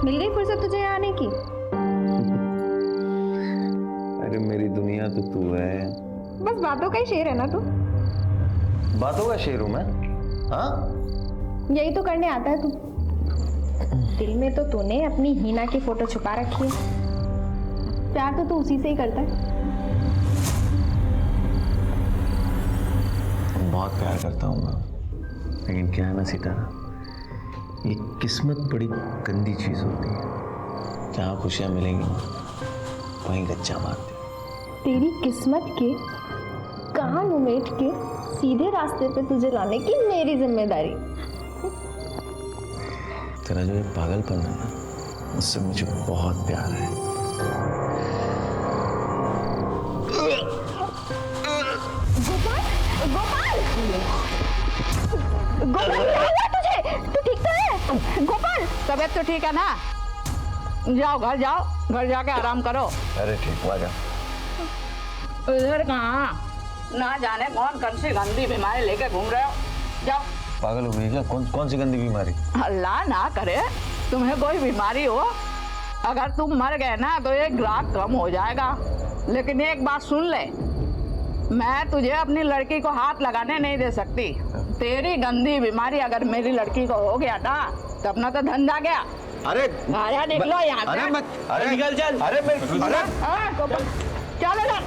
मिल गई फुर्सत तुझे यहाँ आने की? अरे मेरी दुनिया तो तू है। बस बातों का ही शेर है ना तू? बातों का शेर हूं मैं? हाँ, यही तो करने आता है तू। दिल में तो तूने अपनी हीना की फोटो छुपा रखी है। प्यार तो तू उसी से ही करता है। बहुत प्यार करता हूँ मैं, लेकिन क्या है ना सितारा, ये किस्मत बड़ी गंदी चीज होती है। जहाँ खुशियाँ मिलेंगी वहीं गच्चा मारती है। तेरी किस्मत के कान उमेट के सीधे रास्ते पे तुझे लाने की मेरी जिम्मेदारी। तेरा जो ये पागलपन है ना, उससे मुझे बहुत प्यार है। गोपाल, गोपाल, गोपाल, क्या हुआ तुझे? तू ठीक तो है? गोपाल, तबीयत तो ठीक है ना? जाओ घर जाओ, घर जाके आराम करो। अरे ठीक हुआ जा। इधर कहाँ? ना जाने कौन कौन सी गंदी बीमारी लेके घूम रहे हो। जाओ। पागल हो गई क्या? कौन सी गंदी बीमारी? अल्लाह ना करे तुम्हें कोई बीमारी हो। अगर तुम मर गए ना तो एक ग्राहक कम हो जाएगा। लेकिन एक बात सुन ले, मैं तुझे अपनी लड़की को हाथ लगाने नहीं दे सकती। तेरी गंदी बीमारी अगर मेरी लड़की को हो गया ना तो अपना तो धंधा गया। अरे आया निकलो यहाँ से। अरे मत, अरे निकल चल। अरे चल इधर।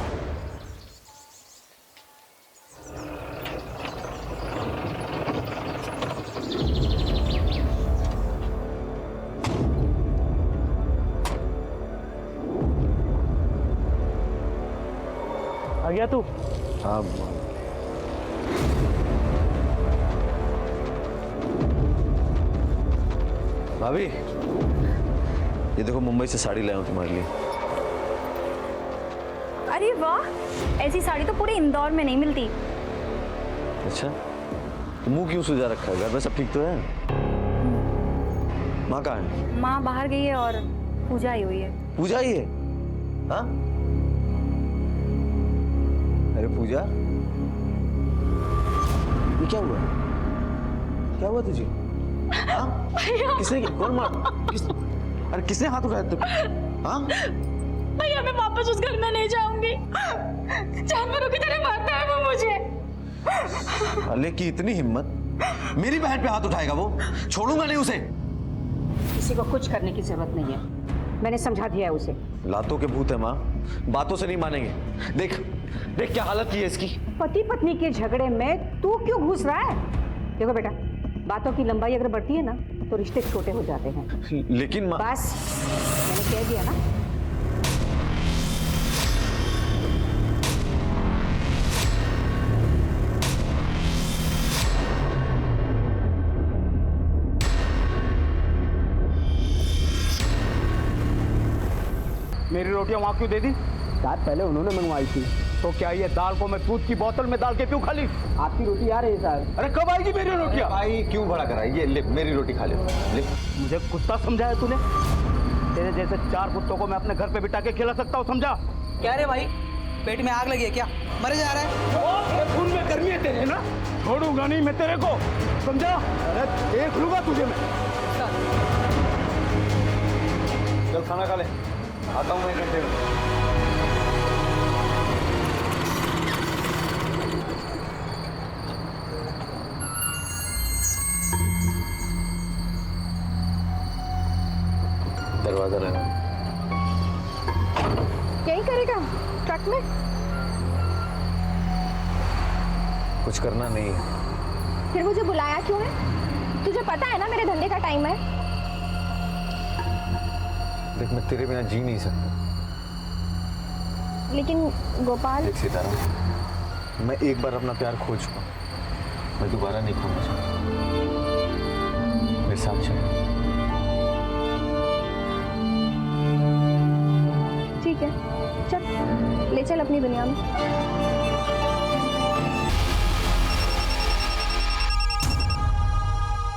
आ गया तू? हाँ भाभी, ये देखो मुंबई से साड़ी लाया हूँ तुम्हारे लिए। अरे वाह, ऐसी साड़ी तो पूरे इंदौर में नहीं मिलती। अच्छा, तो मुंह क्यों सुजा रखा है? घर में सब ठीक तो है? माँ कहाँ है? माँ बाहर गई है और पूजा आई हुई है। पूजा ही है? हाँ? अरे पूजा, ये क्या हुआ? क्या हुआ तुझे? हाँ? किसने, कौन मार? अरे किसने हाथ उठाया तुम? हाँ? भैया मैं वापस उस घर में नहीं जाऊंगी। जानवरों की तरह मारता है वो मुझे। अले की इतनी हिम्मत, मेरी बहन पे हाथ उठाएगा वो? छोड़ूंगा नहीं उसे। किसी को कुछ करने की जरूरत नहीं है, मैंने समझा दिया है उसे। लातों के भूत है माँ, बातों से नहीं मानेंगे। देख देख क्या हालत की है इसकी। पति पत्नी के झगड़े में तू क्यों घुस रहा है? देखो बेटा, बातों की लंबाई अगर बढ़ती है ना तो रिश्ते छोटे हो जाते हैं। लेकिन माँ, बस मैंने कह दिया ना। मेरी रोटियां वहां क्यों दे दी? शायद पहले उन्होंने मंगवाई थी। तो क्या ये दाल को मैं दूध की बोतल में डाल के क्यों खा ली? आपकी रोटी आ रही है सर। अरे कब आएगी मेरी रोटियां? भाई क्यों बड़ा करा? ये ले मेरी रोटी खा ले। मुझे कुत्ता समझाया तूने? तेरे जैसे 4 कुत्तों को मैं अपने घर पे बिठा के खिला सकता हूँ, समझा? क्या रे भाई, पेट में आग लगी है क्या? मरे जा रहा है? खून में गर्मी है तेरे ना, छोड़ूंगा नहीं मैं तेरे को, समझा? अरे देख लूंगा तुझे मैं। चल खाना खा ले, आता हूँ मैं 1 घंटे में। दरवाजा रहना। यही करेगा ट्रक में? कुछ करना नहीं है। फिर मुझे बुलाया क्यों है? तुझे पता है ना मेरे धंधे का टाइम है। देख मैं तेरे बिना जी नहीं सकता। लेकिन गोपाल, देख सितारा, मैं एक बार अपना प्यार खो चुका, मैं दोबारा नहीं खोना चाहता। मेरे साथ चल। ठीक है, चल ले चल अपनी दुनिया में।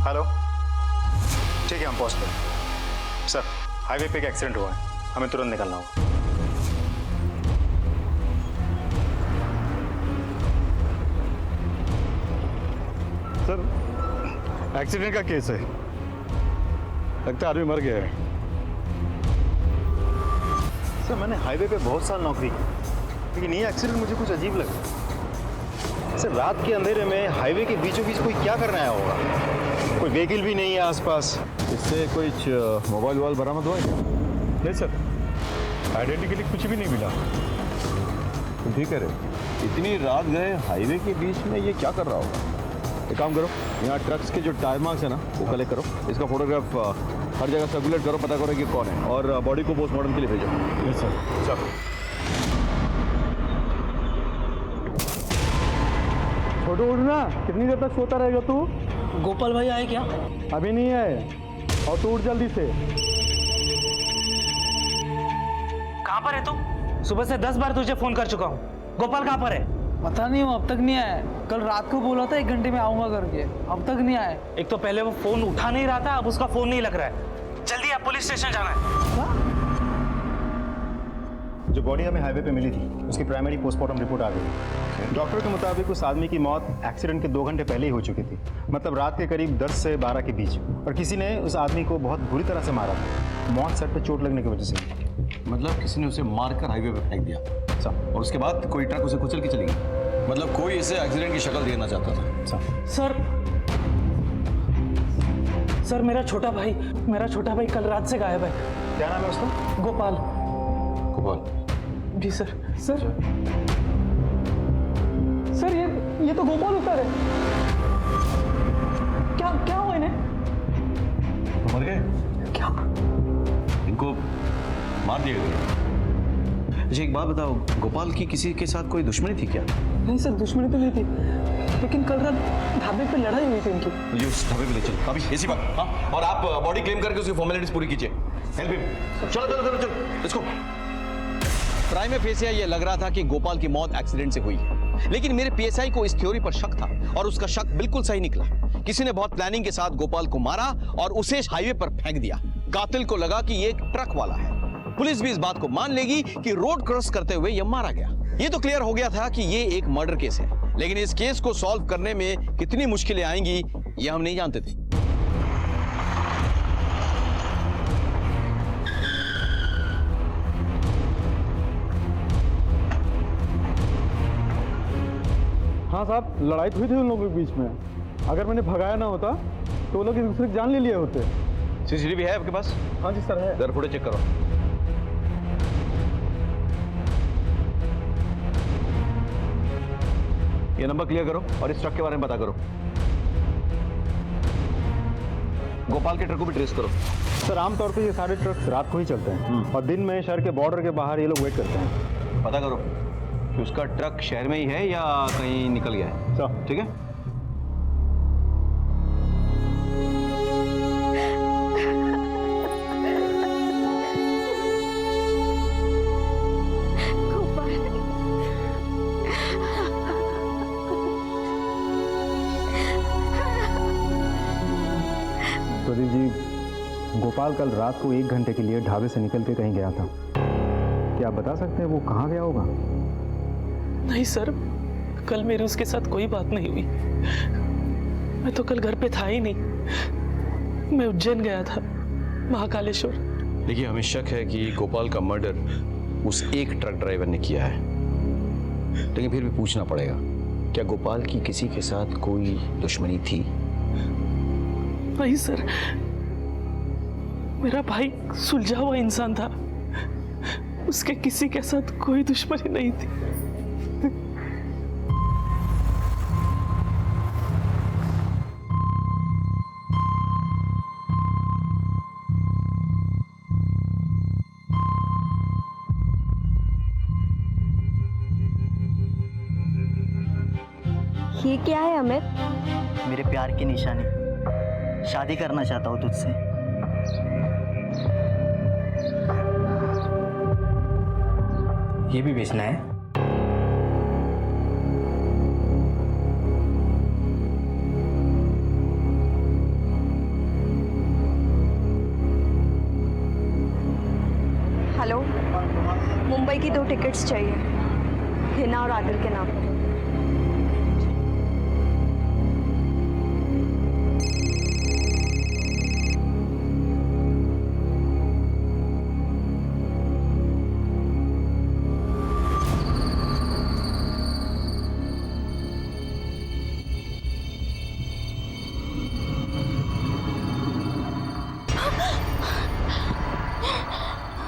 हेलो, ठीक है हम पहुंचते हैं। सर, हाईवे पे एक एक्सीडेंट हुआ है, हमें तुरंत निकलना होगा। सर, एक्सीडेंट का केस है, लगता है आदमी मर गया है। सर मैंने हाईवे पे बहुत साल नौकरी की, लेकिन ये एक्सीडेंट मुझे कुछ अजीब लगा। सर रात के अंधेरे में हाईवे के बीचों बीच कोई क्या करने आया होगा? कोई व्हीकल भी नहीं है आसपास। इससे कोई मोबाइल वोबाइल बरामद हुआ है क्या? नहीं सर, आइडेंटिटी कुछ भी नहीं मिला। तुम ठीक कह रहे हो? इतनी रात गए हाईवे के बीच में ये क्या कर रहा होगा? एक काम करो, यहाँ ट्रक्स के जो टायर मार्क्स है ना वो कलेक्ट करो, इसका फोटोग्राफ हर जगह सर्कुलेट करो, पता करो कि कौन है, और बॉडी को पोस्टमार्टम के लिए भेजो। Yes sir. चलो। छोटू उठना, कितनी देर तक सोता रहेगा तू? गोपाल भाई आए क्या? अभी नहीं आए, और तू उठ जल्दी से। कहाँ पर है तू? सुबह से 10 बार तुझे फोन कर चुका हूँ। गोपाल कहाँ पर है? पता नहीं, वो अब तक नहीं आया। कल रात को बोला था 1 घंटे में आऊंगा करके, अब तक नहीं आया। एक तो पहले वो फोन उठा नहीं रहा था, अब उसका फोन नहीं लग रहा है। जल्दी आप पुलिस स्टेशन जाना है। जो बॉडी हमें हाईवे पे मिली थी उसकी प्राइमरी पोस्टमार्टम रिपोर्ट आ गई। डॉक्टर के मुताबिक उस आदमी की मौत एक्सीडेंट के 2 घंटे पहले ही हो चुकी थी, मतलब रात के करीब 10 से 12 के बीच, और किसी ने उस आदमी को बहुत बुरी तरह से मारा था। मौत सर पे चोट लगने की वजह से। मतलब किसी ने उसे मारकर हाईवे पे फेंक दिया और उसके बाद कोई ट्रक उसे कुचल के चली गई। मतलब कोई इसे एक्सीडेंट की शक्ल देना चाहता था। सर मेरा छोटा भाई कल रात से गायब है। क्या नाम है उसका? गोपाल। गोपाल? जी सर। सर ये तो गोपाल उतर है। क्या हुआ इन्हें? मर गए? क्या? इनको मार दिया गया। मुझे एक बात बताओ, गोपाल की किसी के साथ कोई दुश्मनी थी क्या? नहीं सर, दुश्मनी तो नहीं थी, लेकिन कल रात ढाबे पे लड़ाई हुई थी इनकी। मुझे उस ढाबे पे ले चल अभी, ऐसी बात। हाँ, और आप बॉडी क्लेम करके उसकी फॉर्मेलिटीज पूरी कीजिए। Help him. चलो इसको। प्राइम फेसिया ये लग रहा था कि गोपाल की मौत एक्सीडेंट से हुई है, लेकिन मेरे पीएसआई को इस थ्योरी पर शक था, और उसका शक बिल्कुल सही निकला। किसी ने बहुत प्लानिंग के साथ गोपाल को मारा और उसे हाईवे पर फेंक दिया। कातिल को लगा कि ये एक ट्रक वाला है। पुलिस भी इस बात को मान लेगी कि रोड क्रॉस करते हुए यह मारा गया। ये तो क्लियर हो गया था कि ये एक मर्डर केस है, लेकिन इस केस को सॉल्व करने में कितनी मुश्किलें आएंगी ये हम नहीं जानते थे। हाँ साहब, लड़ाई तो हुई थी उन लोगों के बीच में। अगर मैंने भगाया ना होता तो वो लोग एक दूसरे की जान ले लिए होते। सीसीटीवी है आपके पास? हाँ जी सर है। जरा फुटेज चेक करो। ये नंबर क्लियर करो और इस ट्रक के बारे में पता करो। गोपाल के ट्रक को भी ट्रेस करो। सर आमतौर पे ये सारे ट्रक्स रात को ही चलते हैं, और दिन में शहर के बॉर्डर के बाहर ये लोग वेट करते हैं। पता करो कि उसका ट्रक शहर में ही है या कहीं निकल गया है। सर ठीक है। प्रदीप जी, गोपाल कल रात को 1 घंटे के लिए ढाबे से निकल के कहीं गया था। क्या आप बता सकते हैं वो कहाँ गया होगा? नहीं सर, कल मेरी उसके साथ कोई बात नहीं हुई। मैं तो कल घर पे था ही नहीं। मैं उज्जैन गया था, महाकालेश्वर। देखिए, हमें शक है कि गोपाल का मर्डर उस एक ट्रक ड्राइवर ने किया है, लेकिन फिर भी पूछना पड़ेगा, क्या गोपाल की किसी के साथ कोई दुश्मनी थी? नहीं सर, मेरा भाई सुलझा हुआ इंसान था, उसके किसी के साथ कोई दुश्मनी नहीं थी। ये क्या है अमित? मेरे प्यार की निशानी। शादी करना चाहता हूँ तुझसे। ये भी बेचना है? हेलो, मुंबई की 2 टिकट्स चाहिए, हिना और आदिल के नाम।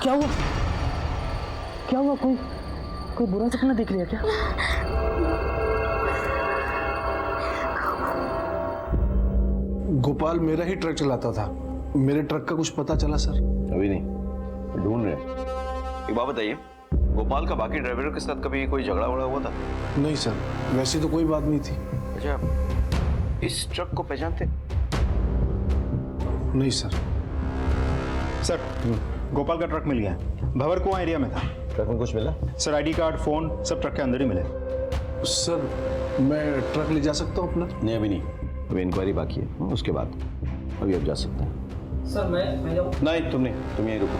क्या हुआ? क्या हुआ? कोई बुरा सपना देख लिया क्या? गोपाल मेरा ही ट्रक चलाता था, मेरे ट्रक का कुछ पता चला सर? अभी नहीं, ढूंढ रहे हैं। एक बात बताइए, गोपाल का बाकी ड्राइवरों के साथ कभी कोई झगड़ा वगड़ा हुआ था? नहीं सर, वैसी तो कोई बात नहीं थी। अच्छा, इस ट्रक को पहचानते? नहीं सर। सर, गोपाल का ट्रक मिल गया है। भंवर कुआं एरिया में था। ट्रक में कुछ मिला? सर, आईडी कार्ड, फोन सब ट्रक के अंदर ही मिले। सर, मैं ट्रक ले जा सकता हूँ अपना? नहीं, अभी नहीं, अभी इंक्वायरी बाकी है, उसके बाद अभी आप जा सकते हैं। सर मैं जाऊँ? नहीं, तुम यहीं रुको।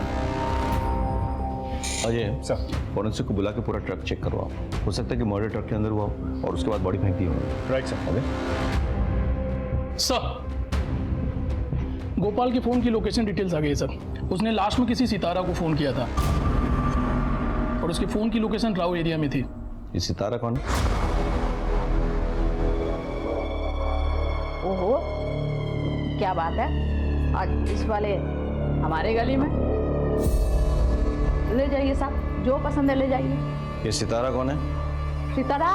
अजय सर, फॉरेंसिक को बुला के पूरा ट्रक चेक करवाओ। हो सकता है कि मर्डर ट्रक के अंदर हुआ हो और उसके बाद बॉडी फेंक दी होगी। Right sir. Okay sir, Gopal के फोन की लोकेशन डिटेल्स आ गई सर। उसने लास्ट में किसी सितारा को फोन किया था और उसके फोन की लोकेशन राव एरिया में थी। ये सितारा कौन है? ओहो, क्या बात है, आज इस वाले हमारे गली में। ले जाइए साहब, जो पसंद है ले जाइए। ये सितारा कौन है? सितारा,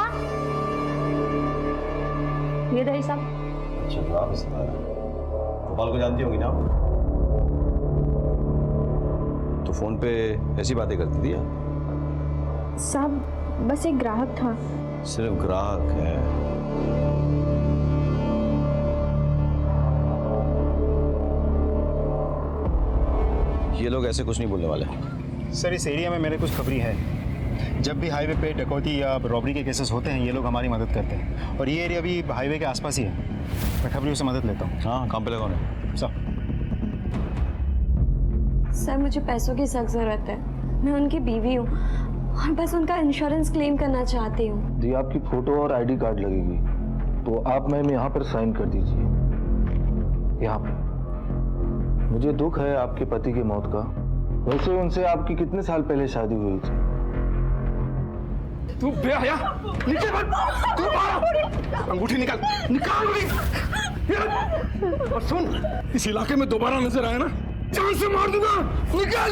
ये रही साहब। अच्छा, आप सितारा गोपाल को जानती होगी ना? तो फोन पे ऐसी बातें करती थी? साहब, बस एक ग्राहक था। सिर्फ ग्राहक है? ये लोग ऐसे कुछ नहीं बोलने वाले। सर, इस एरिया में मेरे कुछ खबरी है। जब भी हाईवे पे डकैती या रॉबरी के केसेस होते हैं, ये लोग हमारी मदद करते हैं। और ये एरिया भी हाईवे के आसपास ही है। मैं खबरियों से मदद लेता हूँ। हाँ, काम पे लगा है सर। सर, मुझे पैसों की सख्त ज़रूरत है। मैं उनकी बीवी हूँ और बस उनका इंश्योरेंस क्लेम करना चाहती हूँ। जी, आपकी फोटो और आईडी कार्ड लगेगी, तो आप मैम यहाँ पर साइन कर दीजिए। यहाँ पर। मुझे दुख है आपके पति की मौत का। वैसे उनसे आपकी कितने साल पहले शादी हुई थी? तू बेहया, नीचे मत, तू मारो, अंगूठी निकाल अंगूठी। और सुन, इस इलाके में दोबारा नजर आया ना, जान से मार दूंगा, निकाल।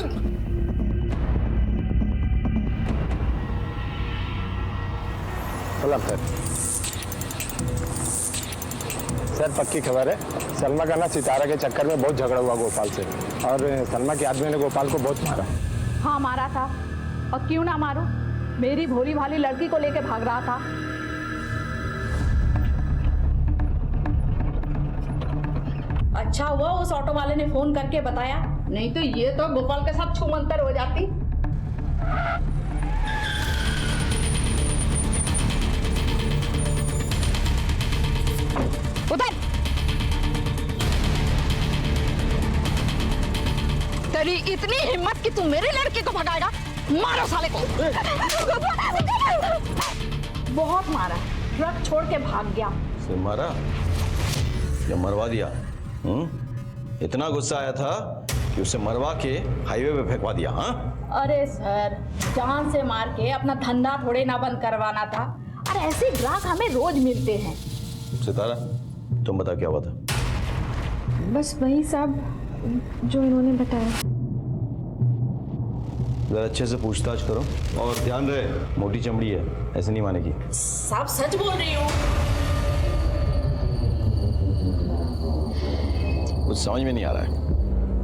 सर, पक्की खबर है, सलमा का ना सितारा के चक्कर में बहुत झगड़ा हुआ गोपाल से, और सलमा के आदमी ने गोपाल को बहुत मारा। हाँ, मारा था, और क्यों ना मारूं, मेरी भोली भाली लड़की को लेके भाग रहा था। अच्छा हुआ उस ऑटो वाले ने फोन करके बताया, नहीं तो ये तो गोपाल के साथ छूमंतर हो जाती। उधर तेरी इतनी हिम्मत कि तू मेरे लड़के को भगाएगा? मारो साले को। बहुत मारा, ट्रक छोड़ के भाग गया। सिर्फ मारा या मरवा दिया? इतना गुस्सा आया था कि उसे मरवा के हाईवे पे फेंकवा दिया? हाँ, अरे सर, जान से मार के अपना धंधा थोड़े ना बंद करवाना था। अरे ऐसे ग्राहक हमें रोज मिलते हैं। सितारा, तुम बता क्या हुआ था? बस वही साहब जो इन्होंने बताया। जरा अच्छे से पूछताछ करो और ध्यान रहे, मोटी चमड़ी है, ऐसे नहीं मानेगी। साहब सच बोल रही हूँ। कुछ समझ में नहीं आ रहा है।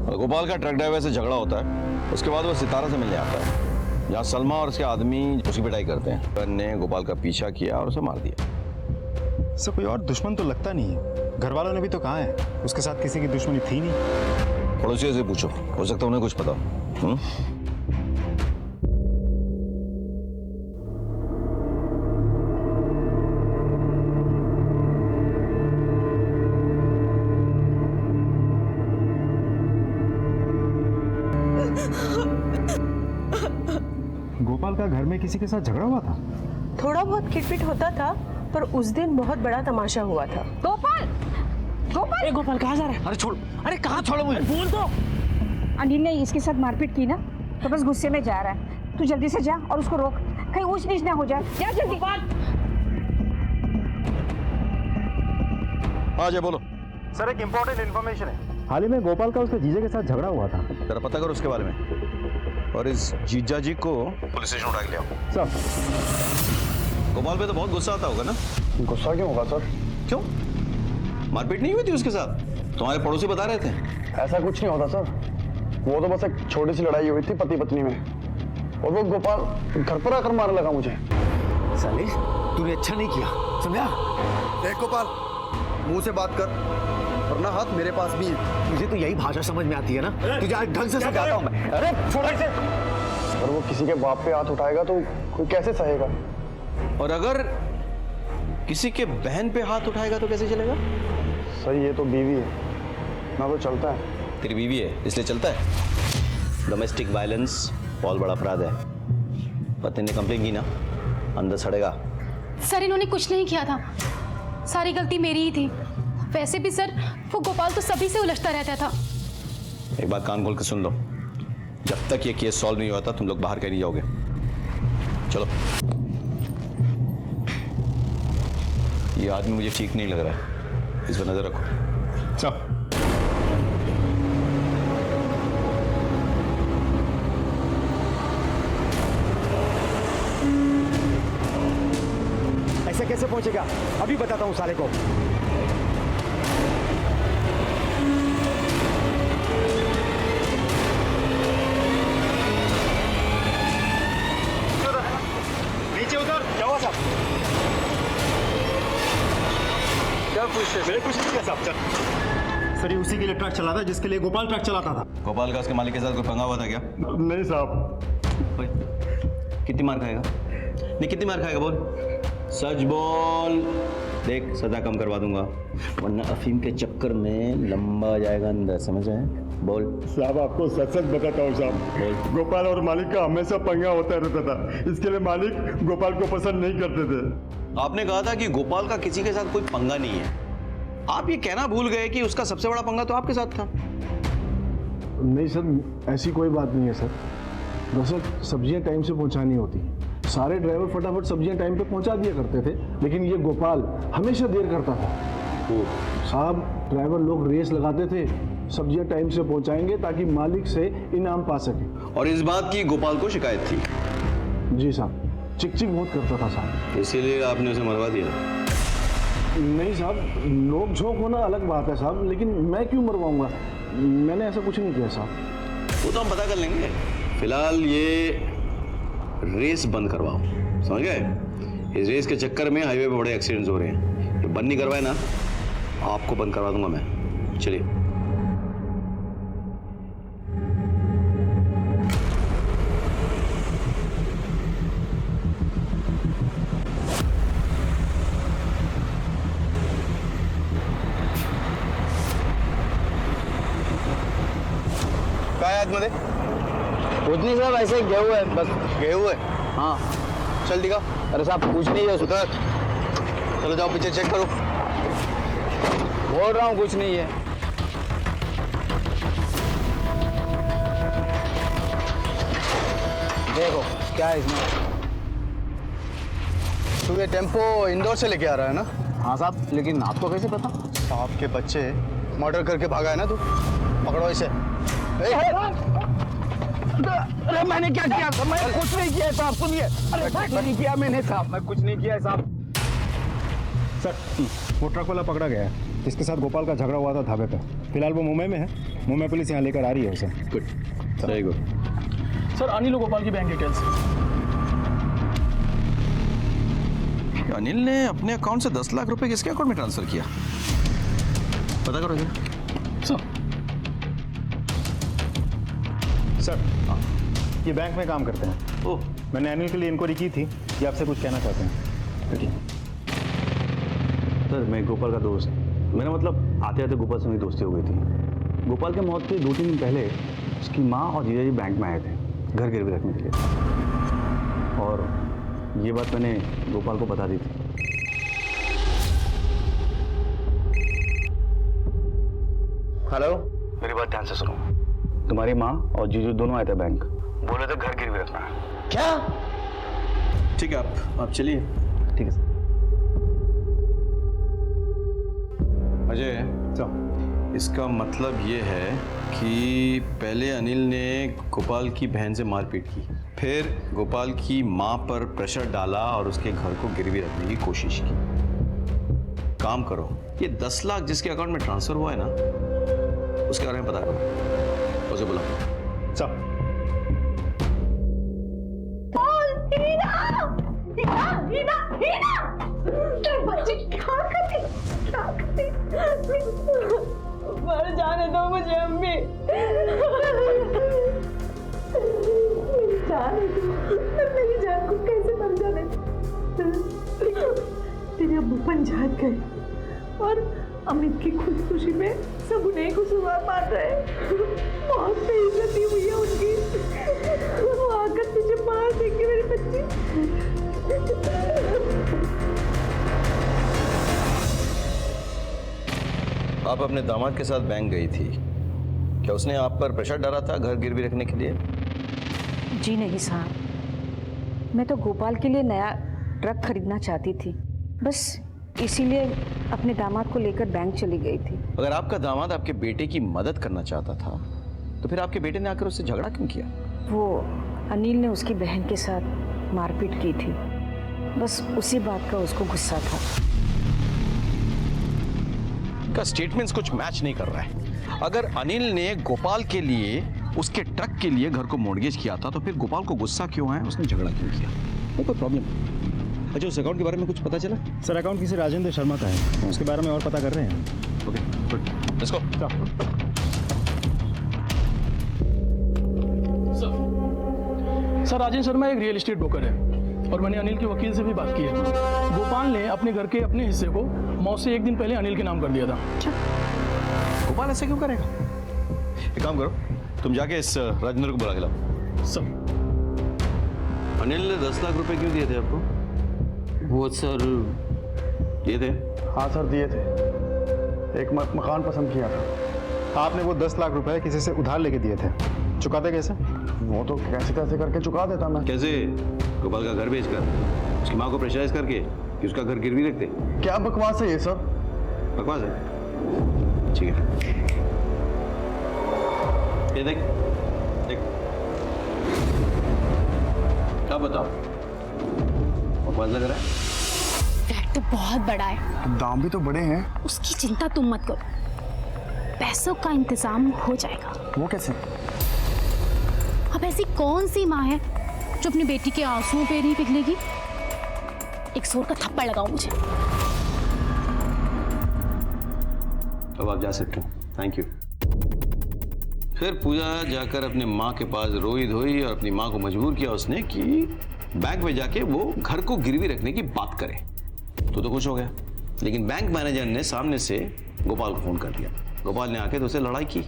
और गोपाल का ट्रक ड्राइवर से झगड़ा होता है, उसके बाद वो सितारा से मिलने आता है, जहाँ सलमा और उसके आदमी उसकी पिटाई करते हैं। ट्रक ने गोपाल का पीछा किया और उसे मार दिया। सर, कोई और दुश्मन तो लगता नहीं है। घर वालों ने भी तो कहा है उसके साथ किसी की दुश्मनी थी नहीं। पड़ोसियों से पूछो, हो सकता है उन्हें कुछ पता हो। गोपाल का घर में किसी के साथ झगड़ा हुआ था? थोड़ा बहुत खिटपिट होता था, पर उस दिन बहुत बड़ा तमाशा हुआ था। गोपाल, गोपाल, ए गोपाल कहाँ जा रहा है? अरे छोड़, अरे कहाँ छोड़ो मुझे? बोल दो। अनिल ने इसके साथ मारपीट की ना, तो बस गुस्से में जा रहा है। तू जल्दी से जा और उसको रोक, कहीं ऊंच नीच ना हो जाए। जा जल्दी। हाँ जी, बोलो। सर, एक इंपॉर्टेंट इन्फॉर्मेशन है। हाल ही में गोपाल का उसके जीजे के साथ झगड़ा हुआ था। जरा पता करो उसके बारे में और इस जीजा जी को पुलिस स्टेशन उठा के ले आओ। सर गोपाल पे तो बहुत गुस्सा आता होगा ना? गुस्सा क्यों होगा सर? क्यों? मारपीट नहीं हुई थी उसके साथ? तुम्हारे पड़ोसी बता रहे थे। ऐसा कुछ नहीं होता सर, वो तो बस एक छोटी सी लड़ाई हुई थी पति पत्नी में, और वो गोपाल घर पर आकर मारने लगा मुझे। साले तूने अच्छा नहीं किया, समझा? देख गोपाल, मुंह से बात कर, वरना हाथ मेरे पास भी है। मुझे तो यही भाषा समझ में आती है ना, तुझे आज ढंग से समझाता हूं मैं। अरे छोड़ इसे। अगर वो किसी के बाप पे हाथ उठाएगा तो कोई कैसे सहेगा? और अगर किसी के बहन पे हाथ उठाएगा तो कैसे चलेगा? सही, ये तो बीवी है ना, तो चलता है। तेरी बीवी है इसलिए चलता है? डोमेस्टिक वायलेंस बहुत बड़ा अपराध है। पति ने कंप्लेन की ना, अंदर सड़ेगा। सर इन्होंने कुछ नहीं किया था, सारी गलती मेरी ही थी। वैसे भी सर वो गोपाल तो सभी से उलझता रहता था। एक बात कान खोल के सुन लो, जब तक ये केस सॉल्व नहीं होता तुम लोग बाहर कहीं नहीं जाओगे। चलो। ये आदमी मुझे ठीक नहीं लग रहा है, इस पर नजर रखो। चल। ऐसे कैसे पहुंचेगा? अभी बताता हूं साले को। नीचे उतर। क्या हुआ साहब? क्या पूछते? मेरे कुछ नहीं किया साहब। चल। सर ये उसी के लिए ट्रक चलाता है जिसके लिए गोपाल ट्रक चलाता था। गोपाल का उसके मालिक के साथ कोई पंगा हुआ था क्या? नहीं साहब। कितनी मार खाएगा? नहीं कितनी मार खाएगा बोल, सच बोल। देख सजा कम करवा दूंगा, वरना अफीम के चक्कर में लंबा जाएगा अंदर, समझ आए? बोल। साहब आपको सच सच बताता हूँ साहब, गोपाल और मालिक का हमेशा पंगा होता रहता था, इसके लिए मालिक गोपाल को पसंद नहीं करते थे। आपने कहा था कि गोपाल का किसी के साथ कोई पंगा नहीं है। आप ये कहना भूल गए कि उसका सबसे बड़ा पंगा तो आपके साथ था। नहीं सर, ऐसी कोई बात नहीं है सर। दरअसल सब्जियां टाइम से पहुंचानी होती हैं, सारे ड्राइवर फटाफट सब्जियां टाइम पे पहुंचा दिया करते थे, लेकिन ये गोपाल हमेशा देर करता था। साहब ड्राइवर लोग रेस लगाते थे, सब्जियां टाइम से पहुंचाएंगे ताकि मालिक से इनाम पा सके। और इस बात की गोपाल को शिकायत थी? जी साहब, चिक चिक बहुत करता था साहब। इसीलिए आपने उसे मरवा दिया? नहीं साहब, नोक झोंक होना अलग बात है साहब, लेकिन मैं क्यों मरवाऊंगा? मैंने ऐसा कुछ नहीं किया साहब। वो तो हम पता कर लेंगे, फिलहाल ये रेस बंद करवाओ, समझ गए? इस रेस के चक्कर में हाईवे पे बड़े एक्सीडेंट्स हो रहे हैं, ये बंद नहीं करवाए ना, आपको बंद करवा दूंगा मैं। चलिए। काय आतमध्ये? कुछ नहीं साहब, ऐसे ही गए हुए हैं बस। गए हुए? हाँ। चल दिखा। अरे साहब कुछ नहीं है। उधर चलो, जाओ पीछे चेक करो। बोल रहा हूँ कुछ नहीं है। देखो क्या है इसमें। तू ये टेम्पो इंदौर से लेके आ रहा है ना? हाँ साहब, लेकिन आपको कैसे पता? आपके बच्चे मर्डर करके भागा है ना तू, पकड़ो इसे। अरे मैंने क्या किया? मैं कुछ नहीं किया साहब, सुनिए। अरे कुछ नहीं किया मैंने साहब, मैं कुछ नहीं किया साहब। सर वो ट्रक वाला पकड़ा गया है, जिसके साथ गोपाल का झगड़ा हुआ था ढाबे पे। फिलहाल वो मुंबई में है, मुंबई पुलिस यहाँ लेकर आ रही है उसे। Good, very good. Sir Anil Gopal की बैंक डिटेल्स। अनिल ने अपने अकाउंट से 10 लाख रुपए किसके अकाउंट में ट्रांसफर किया? पता करो जरा। सर ये बैंक में काम करते हैं। ओह, मैंने अनिल के लिए इंक्वायरी की थी, ये आपसे कुछ कहना चाहते हैं। सर मैं गोपाल का दोस्त, मेरा मतलब आते आते गोपाल से मेरी दोस्ती हो गई थी। गोपाल के मौत के 2-3 दिन पहले उसकी माँ और जीजा जी बैंक में आए थे घर गिरवी रखने के लिए, और ये बात मैंने गोपाल को बता दी थी। हेलो, मेरी बात ध्यान से सुनो। तुम्हारी माँ और जीजू दोनों आए थे बैंक, बोले थे घर गिरवी रखना है। क्या? ठीक है आप चलिए। ठीक है सर। अजय, इसका मतलब ये है कि पहले अनिल ने गोपाल की बहन से मारपीट की, फिर गोपाल की माँ पर प्रेशर डाला और उसके घर को गिरवी रखने की कोशिश की। काम करो, ये 10 लाख जिसके अकाउंट में ट्रांसफर हुआ है ना, उसके बारे में पता करो, उसे बुलाओ। चल। मर जाने दो मुझे अम्मी, जाने दो, मेरी जान को कैसे मर जाने दो। तेरे अब्बू पंजाब गए और अमित की खुदकुशी में सब उन्हें खुशुमार मार रहे हैं। बहुत बेइज्जती हुई है उनकी, वो आकर तुझे मार देंगे मेरी बच्ची। आप अपने दामाद के साथ बैंक गई थी, क्या उसने आप पर प्रेशर डाला था घर गिरवी रखने के लिए? जी नहीं साहब, मैं तो गोपाल के लिए नया ट्रक खरीदना चाहती थी, बस इसीलिए अपने दामाद को लेकर बैंक चली गई थी। अगर आपका दामाद आपके बेटे की मदद करना चाहता था तो फिर आपके बेटे ने आकर उससे झगड़ा क्यों किया? वो अनिल ने उसकी बहन के साथ मारपीट की थी, बस उसी बात का उसको गुस्सा था। का स्टेटमेंट्स कुछ मैच नहीं कर रहा है। अगर अनिल ने गोपाल के लिए, उसके ट्रक के लिए घर को मॉर्गेज किया था तो फिर गोपाल को गुस्सा क्यों है, उसने झगड़ा क्यों किया? तो कोई प्रॉब्लम। अच्छा, उस अकाउंट के बारे में कुछ पता चला? सर अकाउंट किसी राजेंद्र शर्मा का है, उसके बारे में और पता कर रहे हैं। Okay, good, let's go. Sir Rajendra Sharma एक रियल एस्टेट ब्रोकर है और मैंने अनिल के वकील से भी बात की है। गोपाल ने अपने घर के अपने हिस्से को मौत से 1 दिन पहले अनिल के नाम कर दिया था। गोपाल ऐसे क्यों करेगा? एक काम करो, तुम जाके इस राजेंद्र को बुला के लाओ। सर। अनिल ने 10 लाख रुपए क्यों दिए थे आपको? वो सर दिए थे? हाँ सर दिए थे, एक मकान पसंद किया था। आपने वो 10 लाख रुपए किसी से उधार लेके दिए थे, चुकाते कैसे? वो तो कैसे कैसे करके चुका देता मैं। कैसे? गोपाल का घर बेचकर, उसकी माँ को प्रेशराइज करके कि उसका घर गिरवी रखते। क्या बकवास है ये सर? बकवास है? ठीक है, ये देख देख, क्या बताओ, बकवास लग रहा है? फ्लैट तो बहुत बड़ा है, दाम भी तो बड़े हैं। उसकी चिंता तुम मत करो, पैसों का इंतजाम हो जाएगा। वो कैसे? अब ऐसी कौन सी माँ है जो अपनी बेटी के आंसुओं पे नहीं पिघलेगी? एक जोर का थप्पड़ लगाओ मुझे। अब आप जा सकते हो, थैंक यू। फिर पूजा जाकर अपने माँ के पास रोई धोई और अपनी माँ को मजबूर किया उसने कि बैंक में जाके वो घर को गिरवी रखने की बात करे। तो खुश हो गया, लेकिन बैंक मैनेजर ने सामने से गोपाल को फोन कर दिया। गोपाल ने आके तो उससे लड़ाई की।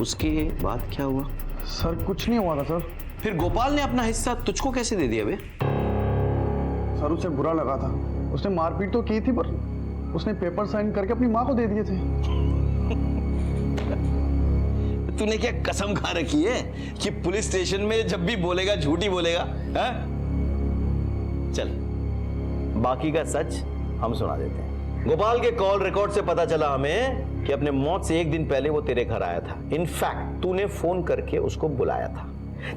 उसके बाद क्या हुआ? सर कुछ नहीं हुआ था सर। फिर गोपाल ने अपना हिस्सा तुझको कैसे दे दिया बे? सर उसे बुरा लगा था, उसने मारपीट तो की थी पर उसने पेपर साइन करके अपनी माँ को दे दिए थे। तूने क्या कसम खा रखी है कि पुलिस स्टेशन में जब भी बोलेगा झूठ ही बोलेगा? है? चल, बाकी का सच हम सुना देते हैं। गोपाल के कॉल रिकॉर्ड से पता चला हमें कि अपने मौत से 1 दिन पहले वो तेरे घर आया था। इनफैक्ट तूने फोन करके उसको बुलाया था।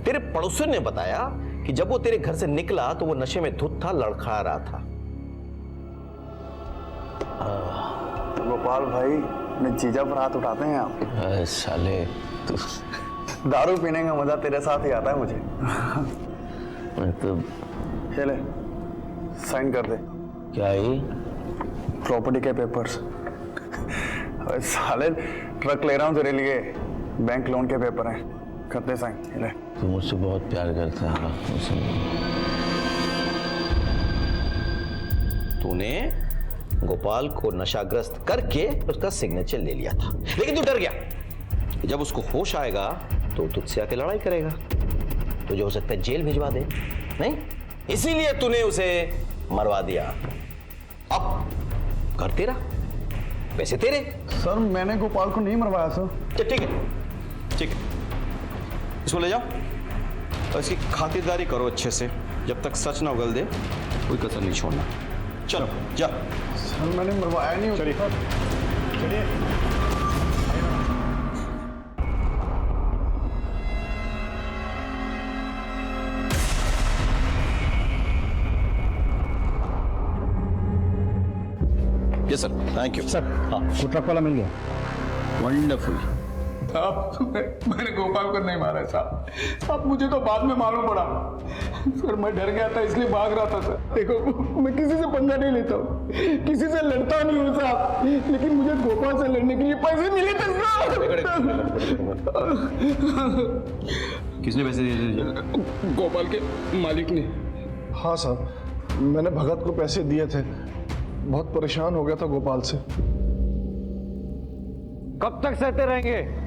तेरे पड़ोसियों ने बताया कि जब वो तेरे घर से निकला तो वो नशे में धुत था, लड़खड़ा रहा था। गोपाल भाई, अपने जीजा पर हाथ उठाते हैं आप? साले तू दारू पीने का मजा तेरे साथ ही आता है मुझे। मैं तो चले साइन कर दे। क्या है? प्रॉपर्टी के पेपर्स। साले ट्रक ले रहा हूँ तेरे लिए, बैंक लोन के पेपर हैं, कर दे साइन। ले। तू मुझसे बहुत प्यार करता है। तूने गोपाल को नशाग्रस्त करके उसका सिग्नेचर ले लिया था, लेकिन तू डर गया। जब उसको होश आएगा तो तुझसे आके लड़ाई करेगा, तुझे हो सकता है जेल भिजवा दे। नहीं, इसीलिए तूने उसे मरवा दिया। अब घर तेरा, पैसे तेरे। सर मैंने गोपाल को नहीं मरवाया सर। ठीक है, ठीक है, इसको ले जाओ और इसकी खातिरदारी करो अच्छे से। जब तक सच ना उगल दे कोई कसर नहीं छोड़ना। चलो जा। सर मैंने मरवाया नहीं। चलिए चलिए। Thank you sir. हाँ, वो ट्रक वाला मिल गया। वंडरफुल। साहब मैंने गोपाल को नहीं मारा साहब। अब मुझे तो बाद में मालूम पड़ा सर, मैं डर गया था इसलिए भाग रहा था सर। देखो मैं किसी से पंगा नहीं लेता हूँ, किसी से लड़ता नहीं हूँ साहब, लेकिन मुझे गोपाल से लड़ने के लिए पैसे मिले थे साहब। किसने पैसे दिए थे? गोपाल के मालिक ने। हाँ साहब, मैंने भगत को पैसे दिए थे। बहुत परेशान हो गया था गोपाल से। कब तक सहते रहेंगे?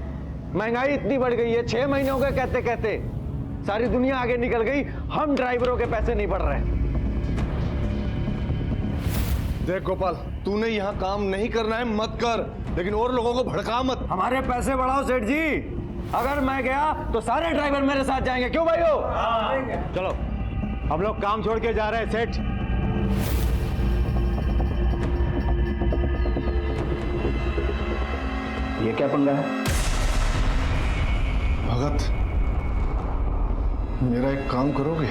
महंगाई इतनी बढ़ गई है, 6 महीने हो गए कहते कहते। सारी दुनिया आगे निकल गई, हम ड्राइवरों के पैसे नहीं बढ़ रहे। देख गोपाल, तूने यहाँ काम नहीं करना है मत कर, लेकिन और लोगों को भड़का मत। हमारे पैसे बढ़ाओ सेठ जी। अगर मैं गया तो सारे ड्राइवर मेरे साथ जाएंगे, क्यों भाइयों? चलो हम लोग काम छोड़ के जा रहे हैं सेठ। ये क्या पंगा है? भगत, मेरा एक काम करोगे?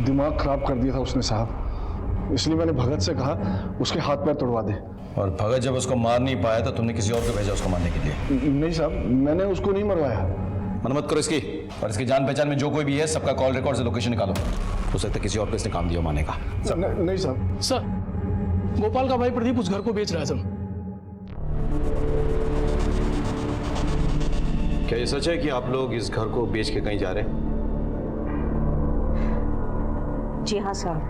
दिमाग खराब कर दिया था उसने साहब, इसलिए मैंने भगत से कहा उसके हाथ पैर तोड़वा दे। और भगत जब उसको मार नहीं पाया तो तुमने किसी और को भेजा उसको मारने के लिए? नहीं साहब, मैंने उसको नहीं मरवाया। मन मत करो इसकी। और इसकी जान पहचान में जो कोई भी है सबका कॉल रिकॉर्ड से लोकेशन निकालो। हो सकता है किसी और को इसने काम दिया मारने का। नहीं साहब। सर गोपाल का भाई प्रदीप उस घर को बेच रहा है सर। क्या ये सच है कि आप लोग इस घर को बेच के कहीं जा रहे हैं? जी हाँ साहब,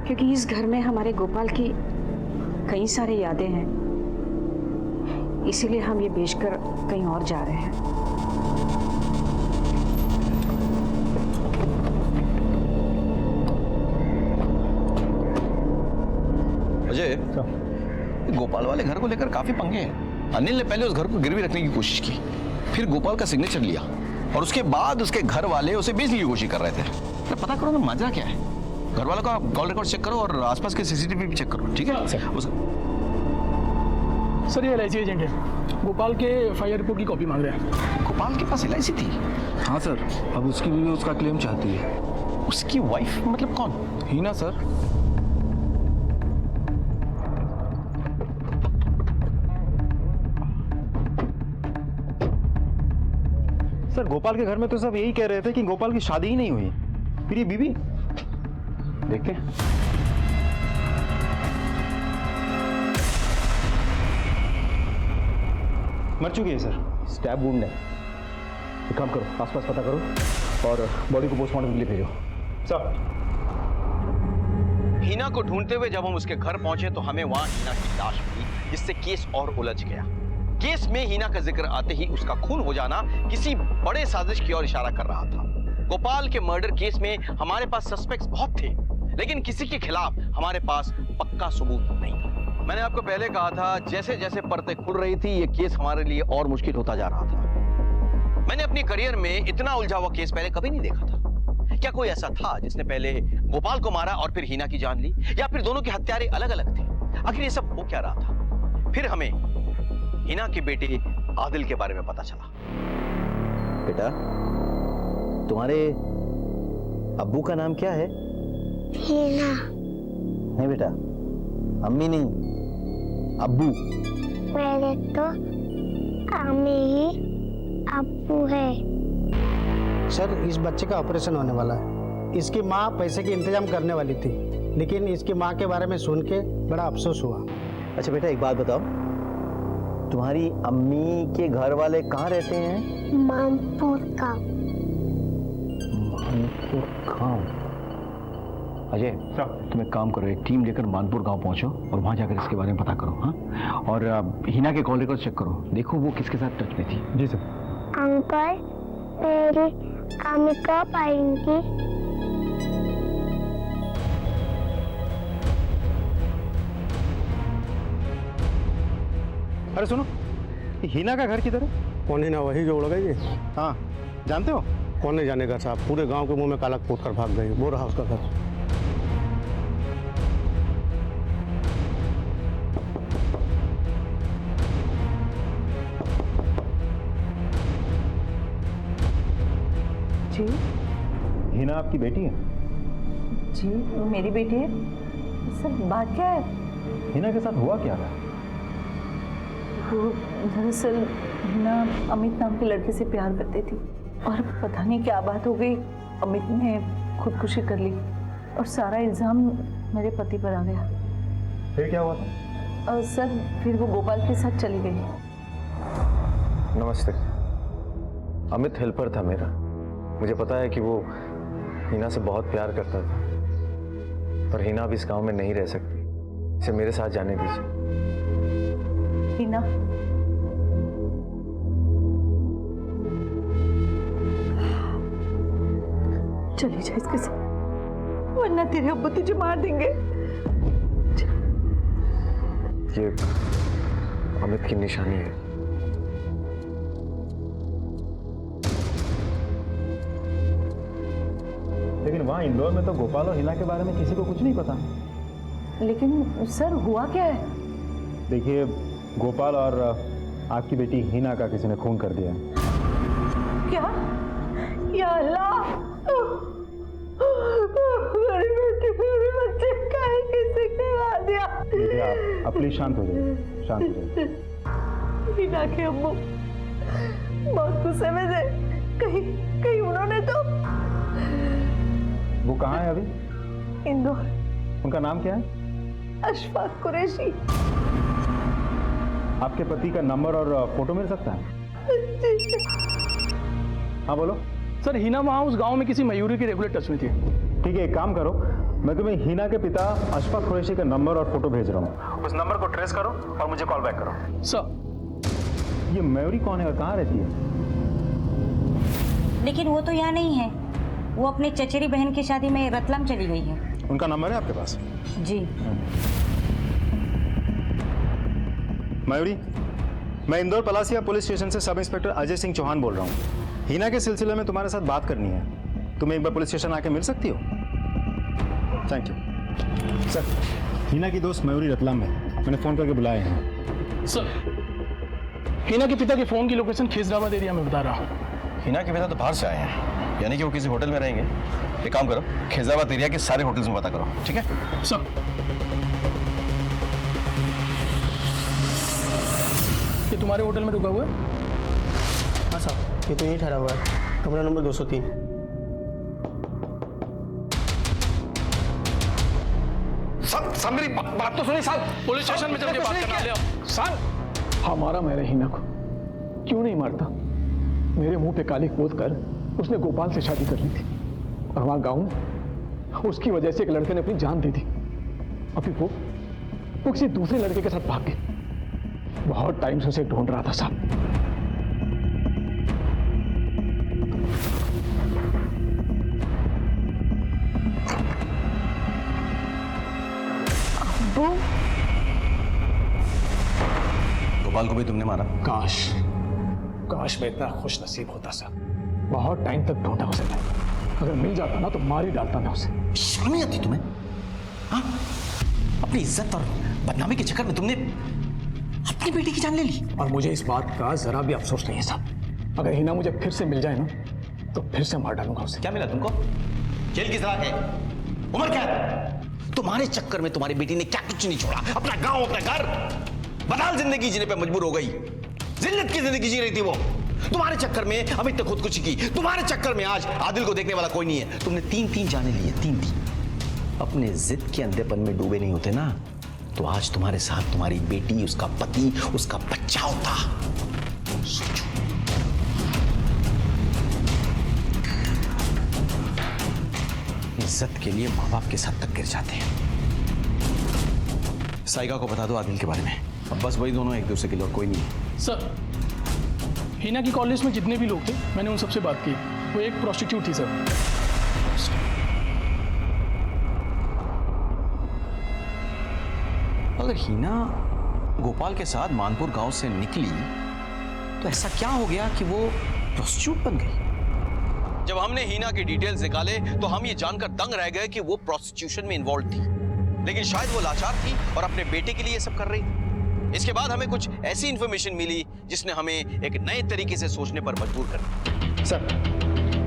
क्योंकि इस घर में हमारे गोपाल की कई सारी यादें हैं, इसीलिए हम ये बेचकर कहीं और जा रहे हैं। अजय, गोपाल वाले घर को लेकर काफी पंगे हैं। अनिल ने पहले उस घर को गिरवी रखने की कोशिश की, फिर गोपाल का सिग्नेचर लिया और उसके बाद उसके घर वाले उसे बेचने की कोशिश कर रहे थे। तो पता करो ना माजरा क्या है। घर वालों का कॉल रिकॉर्ड चेक करो और आसपास के सीसीटीवी भी चेक करो, ठीक है? सर ये LIC एजेंट है, गोपाल के FIR रिपोर्ट की कॉपी मांग रहे हैं। गोपाल के पास LIC थी? हाँ सर, अब उसकी बीवी उसका क्लेम चाहती है। उसकी वाइफ मतलब कौन? हीना सर। सर गोपाल के घर में तो सब यही कह रहे थे कि गोपाल की शादी ही नहीं हुई, फिर ये बीवी देखते हैं। मर चुकी है सर, स्टैब वुंड है। एक काम करो, आसपास पता करो और बॉडी को पोस्टमार्टम के लिए भेजो। सर। हीना को ढूंढते हुए जब हम उसके घर पहुंचे तो हमें वहां हीना की लाश मिली, जिससे केस और उलझ गया। केस में हीना का जिक्र आते ही उसका खून हो जाना किसी बड़े साजिश की ओर इशारा कर रहा था। गोपाल के मर्डर केस में हमारे पास सस्पेक्ट्स बहुत थे, लेकिन किसी के खिलाफ हमारे पास पक्का सबूत नहीं था। मैंने आपको पहले कहा था, जैसे जैसे परतें खुल रही थी ये केस हमारे लिए और मुश्किल होता जा रहा था। मैंने अपनी करियर में इतना उलझा हुआ केस पहले कभी नहीं देखा था। क्या कोई ऐसा था जिसने पहले गोपाल को मारा और फिर हीना की जान ली, या फिर दोनों के हत्यारे अलग अलग थे? आखिर ये सब हो क्या रहा था? फिर हमें हीना के बेटे आदिल के बारे में पता चला। बेटा, तुम्हारे अब्बू का नाम क्या है? हीना। नहीं बेटा, अम्मी नहीं, अब्बू। मेरे तो अम्मी ही अब्बू है। सर इस बच्चे का ऑपरेशन होने वाला है। इसकी माँ पैसे के इंतजाम करने वाली थी, लेकिन इसकी माँ के बारे में सुन के बड़ा अफसोस हुआ। अच्छा बेटा एक बात बताओ, तुम्हारी अम्मी के घर वाले कहाँ रहते हैं? मानपुर गाँव। मानपुर गाँव। अजय, तुम एक काम करो, एक टीम लेकर मानपुर गांव पहुंचो और वहां जाकर इसके बारे में पता करो। हाँ, और हीना के कॉल रिकॉर्ड चेक करो, देखो वो किसके साथ टच में थी। जी सर। अंकल, मेरी अम्मी कब आएंगी? अरे सुनो, हीना का घर किधर है? कौन हीना? वही जो उड़ गई है। हाँ, जानते हो? कौन नहीं जानेगा साहब, पूरे गांव के मुंह में काला पोत कर भाग गई। वो रहा उसका घर। जी हीना आपकी बेटी है? जी वो मेरी बेटी है सर बात क्या है? हिना के साथ हुआ क्या था? वो दरअसल हिना अमित नाम के लड़के से प्यार करती थी और पता नहीं क्या बात हो गई, अमित ने खुदकुशी कर ली और सारा इल्जाम मेरे पति पर आ गया। फिर क्या हुआ था? सर फिर वो गोपाल के साथ चली गई। नमस्ते। अमित हेल्पर था मेरा। मुझे पता है कि वो हिना से बहुत प्यार करता था, पर हिना अब इस गांव में नहीं रह सकती। इसे मेरे साथ जाने दीजिए। हिना, चली जा इसके साथ, वरना तेरे अब्बू तुझे मार देंगे। ये अमित की निशानी है। लेकिन वहाँ इंदौर में तो गोपाल और हिना के बारे में किसी को कुछ नहीं पता। लेकिन सर हुआ क्या है? देखिए, गोपाल और आपकी बेटी हिना का किसी ने खून कर दिया। क्या? या अल्लाह, मेरी बेटी मेरे बच्चे का ही किसी ने मार दिया। देखिए, आप प्लीज शांत हो जाइए, शांत हो जाइए। हिना के अम्मू बहुत गुस्से में थे। कहीं उन्होंने तो। वो कहाँ है अभी? इंदौर। उनका नाम क्या है? अशफाक कुरैशी। आपके पति का नंबर और फोटो मिल सकता है? हाँ बोलो। सर हिना वहाँ उस गांव में किसी मयूरी के रेगुलर टच में थी। ठीक है, एक काम करो, मैं तुम्हें हिना के पिता अशफाक कुरैशी का नंबर और फोटो भेज रहा हूँ। उस नंबर को ट्रेस करो और मुझे कॉल बैक करो। सर। ये मयूरी कौन है और कहाँ रहती है? लेकिन वो तो यहाँ नहीं है, वो अपनी चचेरी बहन की शादी में रतलाम चली गई है। उनका नंबर है आपके पास? जी। मयूरी, मैं इंदौर पलासिया पुलिस स्टेशन से सब इंस्पेक्टर अजय सिंह चौहान बोल रहा हूँ। हिना के सिलसिले में तुम्हारे साथ बात करनी है। तुम एक बार पुलिस स्टेशन आके मिल सकती हो? Thank you. सर, हिना की दोस्त मयूरी रतलाम में, मैंने फोन करके बुलाया है। सर, हिना के पिता के फोन की लोकेशन खिजराबाद एरिया में बता रहा हूँ। हिना के पिता तो बाहर से आए हैं, यानी कि वो किसी होटल में रहेंगे। एक काम करो, खिजराबाद एरिया के सारे होटल्स में पता करो, ठीक है? सर। ये तुम्हारे होटल में रुका हुआ है? हाँ साहब, ये तो यहीं ठहरा हुआ है, कमरा नंबर 203। सब मेरी बात तो सुनिए साहब। पुलिस स्टेशन में चल के बात करना ले आओ। सर, हमारा मेरे हिना को क्यों नहीं मारता? मेरे मुंह पे काली पोत कर उसने गोपाल से शादी कर ली थी और वहां गांव में उसकी वजह से एक लड़के ने अपनी जान दे दी। अभी वो किसी दूसरे लड़के के साथ भाग गए। बहुत टाइम से उसे ढूंढ रहा था साहब। गोपाल को भी तुमने मारा? काश मैं इतना खुश नसीब होता सर। बहुत टाइम तक ढूंढा उसे मैं। अगर मिल जाता ना तो मार ही डालता मैं उसे। शर्म नहीं आती तुम्हें? हाँ? अपनी इज्जत और बदनामी के चक्कर में तुमने अपनी बेटी की जान ले ली। और मुझे इस बात का जरा भी अफसोस नहीं है साहब। अगर हिना मुझे फिर से मिल जाए ना तो फिर से मार डालूंगा उसे। क्या मिला तुमको? जेल की सलाह है? उम्र क्या है? तुम्हारे चक्कर में तुम्हारी बेटी ने क्या कुछ नहीं छोड़ा, अपना गांव, अपना घर, बदहाल जिंदगी जीने पे मजबूर हो गई। जिल्लत की जिंदगी जी रही थी वो। तुम्हारे चक्कर में अमित ने खुदकुशी की, तुम्हारे चक्कर में आज आदिल को देखने वाला कोई नहीं है। तुमने तीन जाने लिए, तीन। अपने जिद के अंधेपन में डूबे नहीं होते ना तो आज तुम्हारे साथ तुम्हारी बेटी, उसका पति, उसका बच्चा होता। सोचो। इज्जत के लिए माँ बाप के साथ तक गिर जाते हैं। साइका को बता दो आदिल के बारे में। अब बस वही दोनों एक दूसरे के लिए, कोई नहीं है। सर, हिना की कॉलेज में जितने भी लोग थे मैंने उन सबसे बात की। वो एक प्रोस्टिट्यूट थी सर। अगर हिना गोपाल के साथ मानपुर गांव से निकली तो ऐसा क्या हो गया कि वो प्रोस्टिट्यूट बन गई? जब हमने हिना की डिटेल्स निकाले तो हम ये जानकर दंग रह गए कि वो प्रोस्टिट्यूशन में इन्वॉल्व थी, लेकिन शायद वो लाचार थी और अपने बेटे के लिए ये सब कर रही थी। इसके बाद हमें कुछ ऐसी इंफॉर्मेशन मिली जिसने हमें एक नए तरीके से सोचने पर मजबूर कर दिया। सर,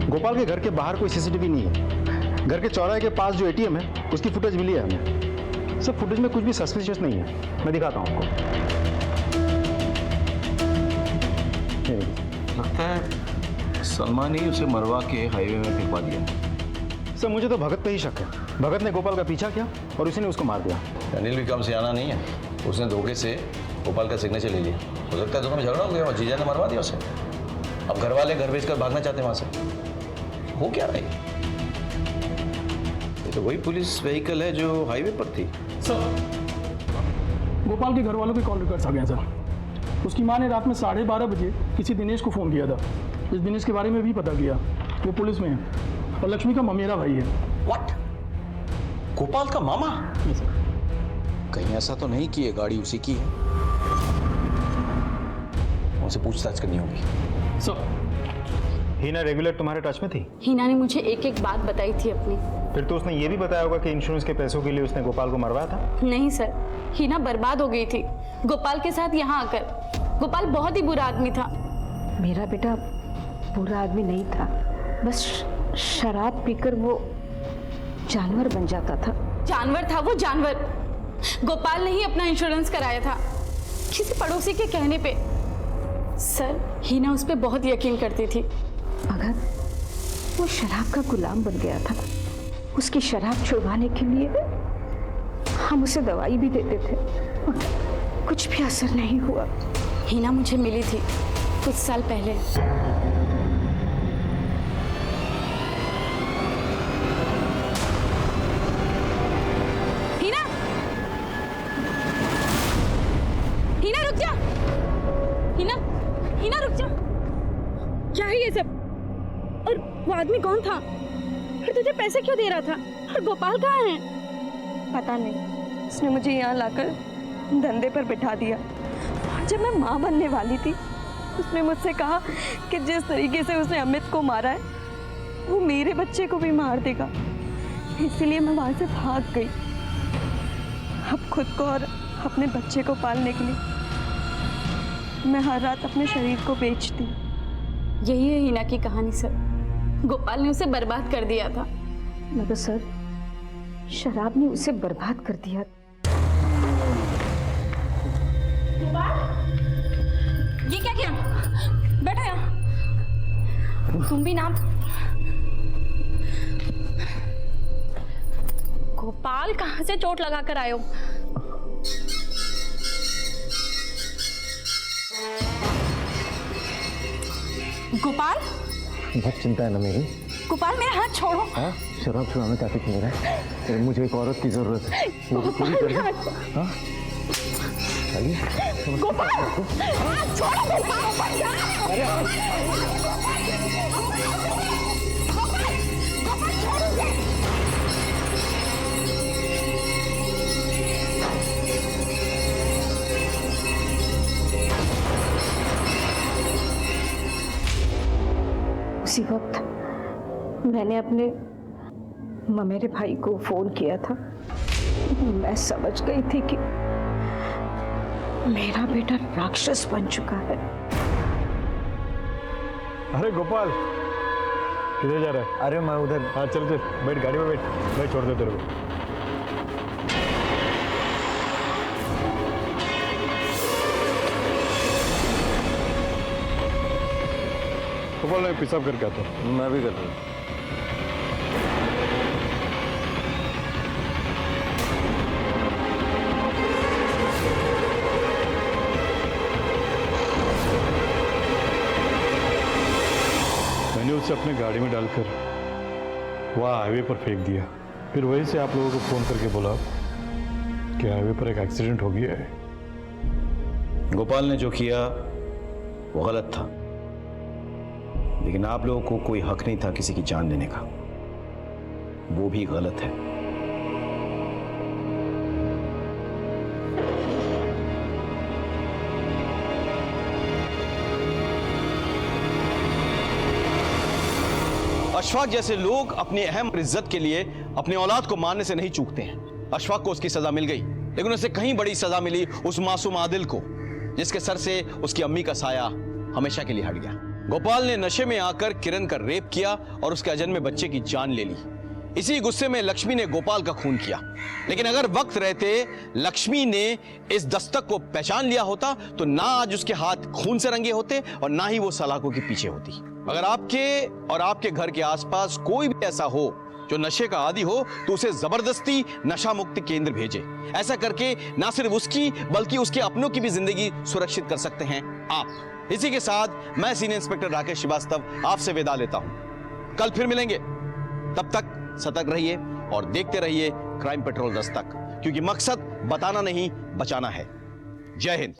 गोपाल के घर के बाहर कोई सीसीटीवी नहीं है। घर के चौराहे के पास जो एटीएम है उसकी फुटेज मिली है हमें। सर फुटेज में कुछ भी सस्पिशियस नहीं है, मैं दिखाता हूँ आपको। लगता है सलमान ही उसे मरवा के हाईवे में फेंकवा दिया। सर मुझे तो भगत पे ही शक है। भगत ने गोपाल का पीछा किया और उसी ने उसको मार दिया। अनिल भी कम सियाना नहीं है, उसने धोखे से गोपाल का सिग्नेचर ले लिया। हो सकता है दोनों में झगड़ा हो गया और जीजा ने मरवा दिया उसे। अब घर वाले घर बेचकर भागना चाहते हैं वहां से। हो क्या रहा है? ये तो वही पुलिस व्हीकल है जो हाईवे पर थी। सर गोपाल के घर वालों के कॉल रिकॉर्ड्स आ गए सर। उसकी माँ ने रात में 12:30 बजे किसी दिनेश को फ़ोन किया था। इस दिनेश के बारे में भी पता किया, वो पुलिस में है और लक्ष्मी का ममेरा भाई है। व्हाट? गोपाल का मामा? कहीं ऐसा तो नहीं कि ये गाड़ी उसी की है? उनसे पूछताछ करनी होगी। सर हीना रेगुलर तुम्हारे टच में थी? हीना ने मुझे एक एक बात बताई थी अपनी। फिर तो उसने ये भी बताया होगा कि इंश्योरेंस के पैसों के लिए उसने गोपाल को मरवाया था। नहीं सर, हीना बर्बाद हो गई थी गोपाल के साथ यहाँ आकर। गोपाल बहुत ही बुरा आदमी था। मेरा बेटा बुरा आदमी नहीं था, बस शराब पीकर वो जानवर बन जाता था। जानवर था वो, जानवर। गोपाल ने ही अपना इंश्योरेंस कराया था किसी पड़ोसी के कहने पे। सर हीना उस पर बहुत यकीन करती थी। मगर वो शराब का गुलाम बन गया था। उसकी शराब छुड़वाने के लिए हम उसे दवाई भी देते थे, कुछ भी असर नहीं हुआ। हीना मुझे मिली थी कुछ साल पहले। हीना, हीना रुक जा। हीना, हीना रुक जा। क्या है ये सब? और वो आदमी कौन था? फिर तुझे पैसे क्यों दे रहा था? और गोपाल कहाँ है? पता नहीं, उसने मुझे यहाँ लाकर धंधे पर बिठा दिया। जब मैं माँ बनने वाली थी उसने मुझसे कहा कि जिस तरीके से उसने अमित को मारा है वो मेरे बच्चे को भी मार देगा। इसलिए मैं वहाँ से भाग गई। अब खुद को और अपने बच्चे को पालने के लिए मैं हर रात अपने शरीर को बेचती। यही है हीना की कहानी सर। गोपाल ने उसे बर्बाद कर दिया था। मगर सर शराब ने उसे बर्बाद कर दिया। ये क्या किया? बैठो यहाँ। तुम भी नाम। गोपाल कहाँ से चोट लगा कर आए हो? गोपाल, बहुत चिंता है ना मेरी। गोपाल मेरा हाथ छोड़ो। हाँ? शराब छुड़ाना चाहती थी मेरा। मुझे एक औरत की जरूरत है। वो पूरी कर दे। हाँ? गोपाल, हाथ छोड़ो गोपाल। उसी वक्त मैंने अपने ममेरे भाई को फोन किया था। मैं समझ गई थी कि मेरा बेटा राक्षस बन चुका है। अरे गोपाल किधर जा रहा है? अरे मैं उधर। हाँ चल चल, बैठ गाड़ी में बैठ, मैं छोड़ दे तेरे को। गोपाल मैं पेशाब करके आता हूँ। मैं भी कर रहा हूँ। मैंने उसे अपने गाड़ी में डालकर वहाँ हाईवे पर फेंक दिया। फिर वहीं से आप लोगों को फोन करके बोला कि हाईवे पर एक एक्सीडेंट हो गया है। गोपाल ने जो किया वो गलत था, लेकिन आप लोगों को कोई हक नहीं था किसी की जान लेने का। वो भी गलत है। अशफाक जैसे लोग अपनी अहम इज्जत के लिए अपनी औलाद को मारने से नहीं चूकते हैं। अशफाक को उसकी सजा मिल गई, लेकिन उसे कहीं बड़ी सजा मिली उस मासूम आदिल को, जिसके सर से उसकी अम्मी का साया हमेशा के लिए हट गया। गोपाल ने नशे में आकर किरण का रेप किया और उसके अजन्मे बच्चे की जान ले ली। इसी गुस्से में लक्ष्मी ने गोपाल का खून किया। लेकिन अगर वक्त रहते लक्ष्मी ने इस दस्तक को पहचान लिया होता तो ना आज उसके हाथ खून से रंगे होते और ना ही वो सलाखों के पीछे होती। अगर आपके और आपके घर के आसपास कोई भी ऐसा हो जो नशे का आदी हो तो उसे जबरदस्ती नशा मुक्ति केंद्र भेजे। ऐसा करके ना सिर्फ उसकी बल्कि उसके अपनों की भी जिंदगी सुरक्षित कर सकते हैं आप। इसी के साथ मैं सीनियर इंस्पेक्टर राकेश श्रीवास्तव आपसे विदा लेता हूं। कल फिर मिलेंगे, तब तक सतर्क रहिए और देखते रहिए क्राइम पेट्रोल दस्तक, क्योंकि मकसद बताना नहीं बचाना है। जय हिंद।